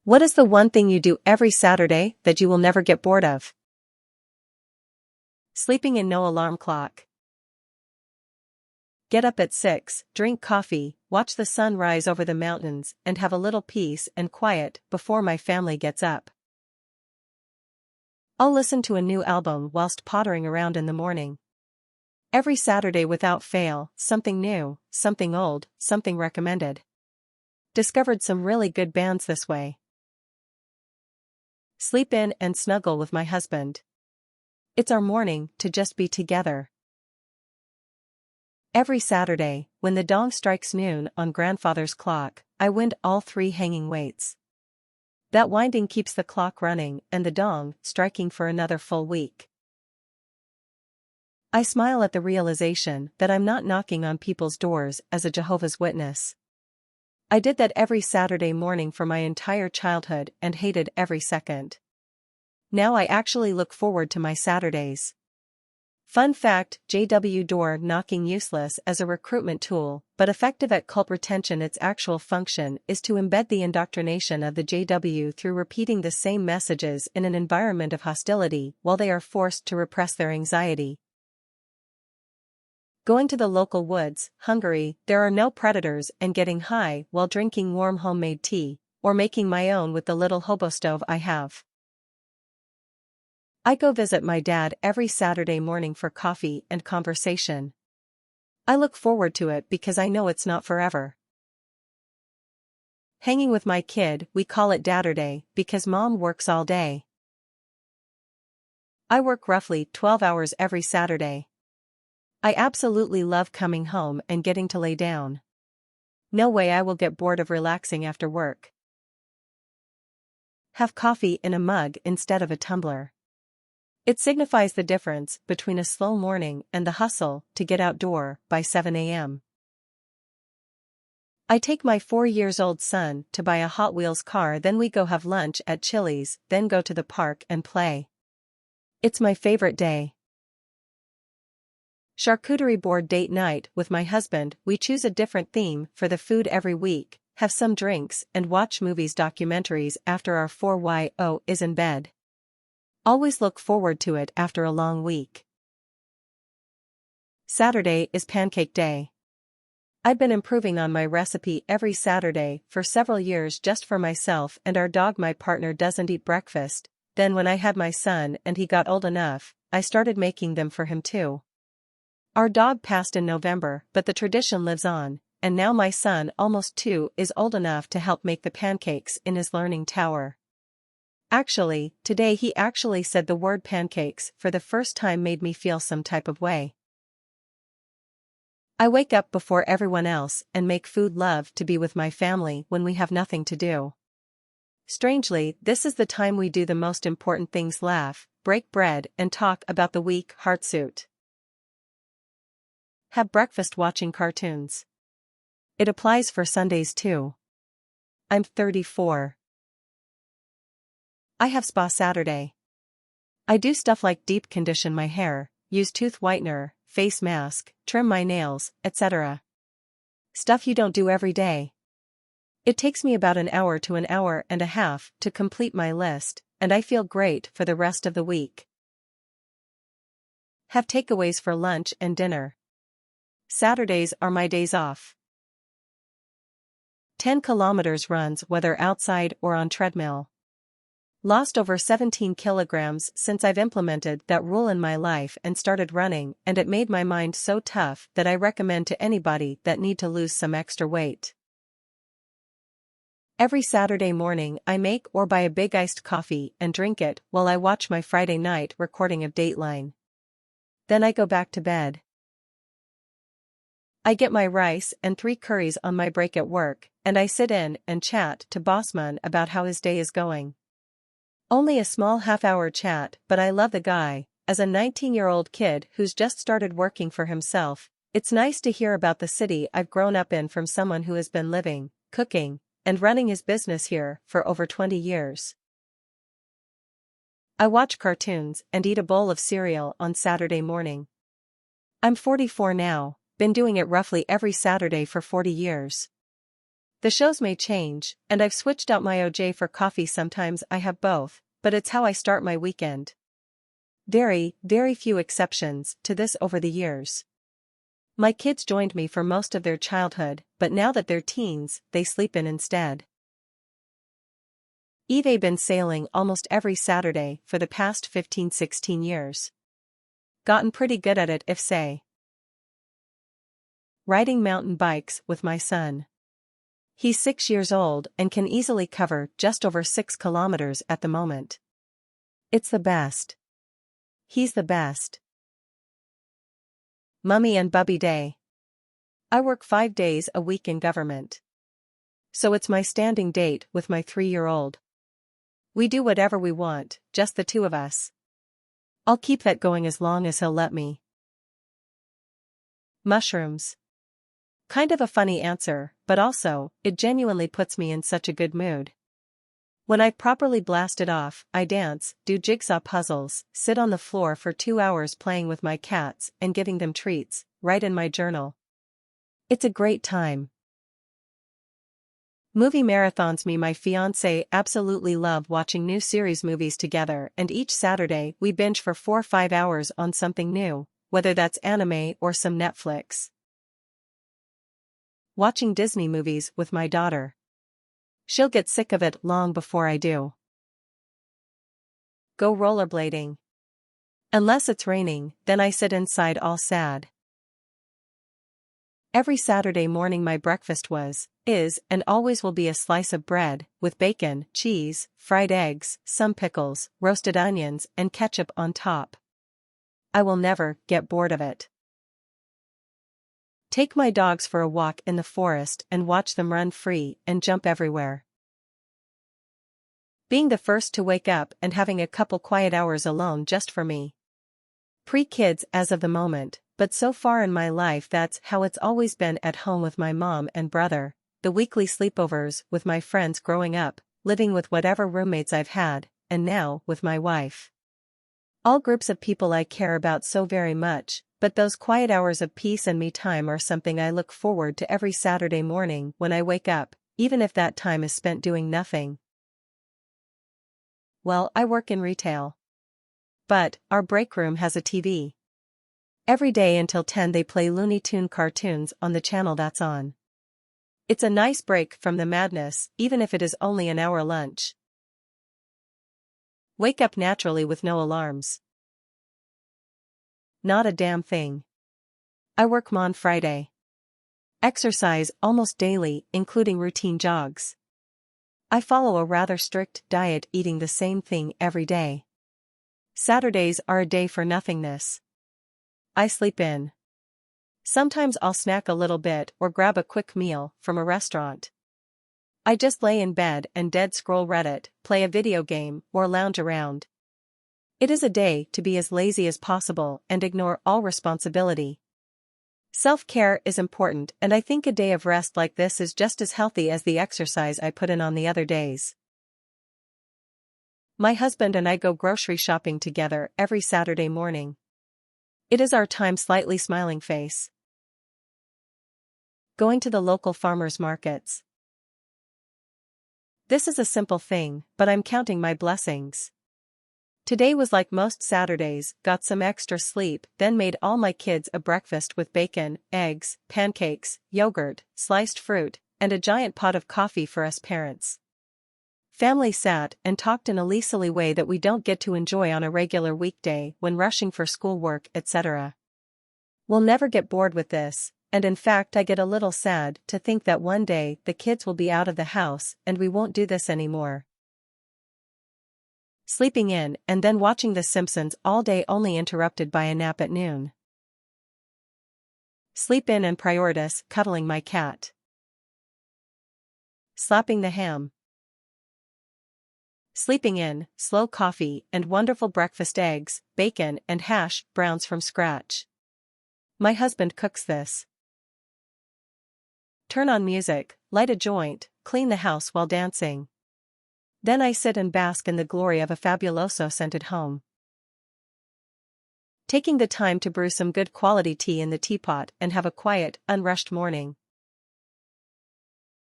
What is the one thing you do every Saturday that you will never get bored of? Sleeping in no alarm clock. Get up at 6, drink coffee, watch the sun rise over the mountains, and have a little peace and quiet before my family gets up. I'll listen to a new album whilst pottering around in the morning. Every Saturday without fail, something new, something old, something recommended. Discovered some really good bands this way. Sleep in and snuggle with my husband. It's our morning to just be together. Every Saturday, when the dong strikes noon on grandfather's clock, I wind all 3 hanging weights. That winding keeps the clock running and the dong striking for another full week. I smile at the realization that I'm not knocking on people's doors as a Jehovah's Witness. I did that every Saturday morning for my entire childhood and hated every second. Now I actually look forward to my Saturdays. Fun fact: JW door knocking useless as a recruitment tool, but effective at cult retention. Its actual function is to embed the indoctrination of the JW through repeating the same messages in an environment of hostility while they are forced to repress their anxiety. Going to the local woods, Hungary, there are no predators, and getting high while drinking warm homemade tea, or making my own with the little hobo stove I have. I go visit my dad every Saturday morning for coffee and conversation. I look forward to it because I know it's not forever. Hanging with my kid, we call it Dadderday because mom works all day. I work roughly 12 hours every Saturday. I absolutely love coming home and getting to lay down. No way I will get bored of relaxing after work. Have coffee in a mug instead of a tumbler. It signifies the difference between a slow morning and the hustle to get outdoor by 7 a.m. I take my 4-year-old son to buy a Hot Wheels car, then we go have lunch at Chili's, then go to the park and play. It's my favorite day. Charcuterie board date night with my husband. We choose a different theme for the food every week, have some drinks and watch movies documentaries after our 4-year-old is in bed. Always look forward to it after a long week. Saturday is pancake day. I've been improving on my recipe every Saturday for several years just for myself and our dog. My partner doesn't eat breakfast, then when I had my son and he got old enough, I started making them for him too. Our dog passed in November, but the tradition lives on, and now my son, almost 2, is old enough to help make the pancakes in his learning tower. Actually, today he actually said the word pancakes for the first time, made me feel some type of way. I wake up before everyone else and make food. Love to be with my family when we have nothing to do. Strangely, this is the time we do the most important things: laugh, break bread, and talk about the week. Heartsuit. Have breakfast watching cartoons. It applies for Sundays too. I'm 34. I have spa Saturday. I do stuff like deep condition my hair, use tooth whitener, face mask, trim my nails, etc. Stuff you don't do every day. It takes me about an hour to an hour and a half to complete my list, and I feel great for the rest of the week. Have takeaways for lunch and dinner. Saturdays are my days off. 10 kilometers runs, whether outside or on treadmill. Lost over 17 kilograms since I've implemented that rule in my life and started running, and it made my mind so tough that I recommend to anybody that need to lose some extra weight. Every Saturday morning I make or buy a big iced coffee and drink it while I watch my Friday night recording of Dateline. Then I go back to bed. I get my rice and 3 curries on my break at work, and I sit in and chat to Bossman about how his day is going. Only a small half-hour chat, but I love the guy. As a 19-year-old kid who's just started working for himself, it's nice to hear about the city I've grown up in from someone who has been living, cooking, and running his business here for over 20 years. I watch cartoons and eat a bowl of cereal on Saturday morning. I'm 44 now. Been doing it roughly every Saturday for 40 years. The shows may change, and I've switched out my OJ for coffee. Sometimes I have both, but it's how I start my weekend. Very, very few exceptions to this over the years. My kids joined me for most of their childhood, but now that they're teens, they sleep in instead. I've been sailing almost every Saturday for the past 15-16 years. Gotten pretty good at it if say. Riding mountain bikes with my son. He's 6 years old and can easily cover just over 6 kilometers at the moment. It's the best. He's the best. Mummy and Bubby Day. I work 5 days a week in government. So it's my standing date with my 3-year-old. We do whatever we want, just the two of us. I'll keep that going as long as he'll let me. Mushrooms. Kind of a funny answer, but also, it genuinely puts me in such a good mood. When I've properly blasted off, I dance, do jigsaw puzzles, sit on the floor for 2 hours playing with my cats and giving them treats, write in my journal. It's a great time. Movie marathons. Me and my fiancé absolutely love watching new series movies together, and each Saturday we binge for 4 or 5 hours on something new, whether that's anime or some Netflix. Watching Disney movies with my daughter. She'll get sick of it long before I do. Go rollerblading. Unless it's raining, then I sit inside all sad. Every Saturday morning my breakfast is, and always will be a slice of bread, with bacon, cheese, fried eggs, some pickles, roasted onions, and ketchup on top. I will never get bored of it. Take my dogs for a walk in the forest and watch them run free and jump everywhere. Being the first to wake up and having a couple quiet hours alone just for me. Pre-kids as of the moment, but so far in my life that's how it's always been. At home with my mom and brother, the weekly sleepovers with my friends growing up, living with whatever roommates I've had, and now with my wife. All groups of people I care about so very much, but those quiet hours of peace and me time are something I look forward to every Saturday morning when I wake up, even if that time is spent doing nothing. Well, I work in retail. But our break room has a TV. Every day until 10 they play Looney Tune cartoons on the channel that's on. It's a nice break from the madness, even if it is only an hour lunch. Wake up naturally with no alarms. Not a damn thing. I work on Friday. Exercise almost daily, including routine jogs. I follow a rather strict diet, eating the same thing every day. Saturdays are a day for nothingness. I sleep in. Sometimes I'll snack a little bit or grab a quick meal from a restaurant. I just lay in bed and dead scroll Reddit, play a video game, or lounge around. It is a day to be as lazy as possible and ignore all responsibility. Self-care is important, and I think a day of rest like this is just as healthy as the exercise I put in on the other days. My husband and I go grocery shopping together every Saturday morning. It is our time. Slightly smiling face. Going to the local farmers markets. This is a simple thing, but I'm counting my blessings. Today was like most Saturdays, got some extra sleep, then made all my kids a breakfast with bacon, eggs, pancakes, yogurt, sliced fruit, and a giant pot of coffee for us parents. Family sat and talked in a leisurely way that we don't get to enjoy on a regular weekday when rushing for schoolwork, etc. We'll never get bored with this, and in fact I get a little sad to think that one day the kids will be out of the house and we won't do this anymore. Sleeping in and then watching The Simpsons all day, only interrupted by a nap at noon. Sleep in and prioritas cuddling my cat. Slapping the ham. Sleeping in, slow coffee and wonderful breakfast, eggs, bacon and hash browns from scratch. My husband cooks this. Turn on music, light a joint, clean the house while dancing. Then I sit and bask in the glory of a fabuloso scented home. Taking the time to brew some good quality tea in the teapot and have a quiet, unrushed morning.